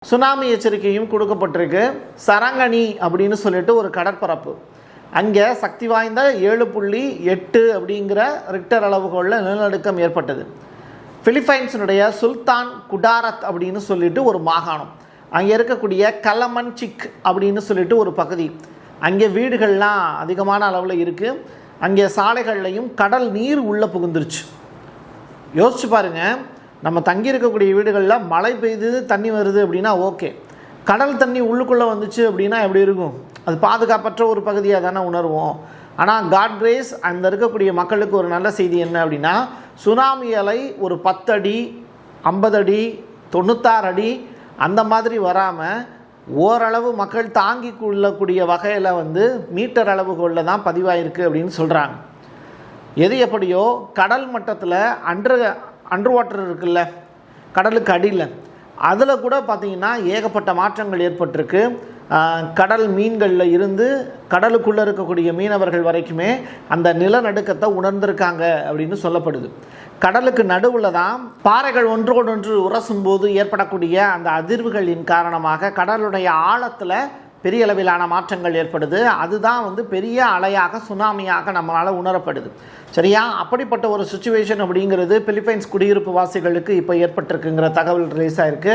Tsunami எச்சரிக்கையும் கொடுக்கப்பட்டிருக்கு. சரங்கனி அப்படின்னு சொல்லிட்டு ஒரு கடற்பரப்பு, அங்கே சக்தி வாய்ந்த 7.8 அப்படிங்கிற ரிக்டர் அளவுகோலில் நிலநடுக்கம் ஏற்பட்டது. பிலிப்பைன்ஸினுடைய சுல்தான் குடாரத் அப்படின்னு சொல்லிட்டு ஒரு மாகாணம், அங்கே இருக்கக்கூடிய கலமன்சிக் அப்படின்னு சொல்லிட்டு ஒரு பகுதி, அங்கே வீடுகள்லாம் அதிகமான அளவில் இருக்குது. அங்கே சாலைகள்லையும் கடல் நீர் உள்ளே புகுந்துருச்சு. யோசிச்சு பாருங்கள், நம்ம தங்கி இருக்கக்கூடிய வீடுகளில் மழை பெய்யுது, தண்ணி வருது அப்படின்னா ஓகே, கடல் தண்ணி உள்ளுக்குள்ளே வந்துச்சு அப்படின்னா எப்படி இருக்கும்? அது பாதுகாப்பற்ற ஒரு பகுதியாக தானே உணர்வோம். ஆனால் காட் கிரேஸ், அந்த இருக்கக்கூடிய மக்களுக்கு ஒரு நல்ல செய்தி என்ன அப்படின்னா, சுனாமி அலை ஒரு 10 அடி 50 அடி 96 அடி அந்த மாதிரி வராமல் ஓரளவு மக்கள் தாங்கி கொள்ளக்கூடிய வகையில் மீட்டர் அளவுகளில் தான் பதிவாயிருக்கு அப்படின்னு சொல்கிறாங்க. எது எப்படியோ கடல் மட்டத்தில் அண்டர் வாட்டர் இருக்குல்ல, கடலுக்கு அடியில், அதில் கூட பார்த்திங்கன்னா ஏகப்பட்ட மாற்றங்கள் ஏற்பட்டிருக்கு. கடல் மீன்களில் இருந்து கடலுக்குள்ளே இருக்கக்கூடிய மீனவர்கள் வரைக்குமே அந்த நிலநடுக்கத்தை உணர்ந்திருக்காங்க அப்படின்னு சொல்லப்படுது. கடலுக்கு நடுவில் தான் பாறைகள் ஒன்றோடொன்று உரசும்போது ஏற்படக்கூடிய அந்த அதிர்வுகளின் காரணமாக கடலுடைய ஆழத்தில் பெரிய அளவிலான மாற்றங்கள் ஏற்படுது. அதுதான் பெரிய அலையாக, சுனாமியாக நம்மளால் உணரப்படுது. சரியா? அப்படிப்பட்ட ஒரு சுச்சுவேஷன் அப்படிங்கிறது பிலிப்பைன்ஸ் குடியிருப்பு வாசிகளுக்கு இப்போ ஏற்பட்டிருக்குங்கிற தகவல் ரிலீஸ் ஆயிருக்கு.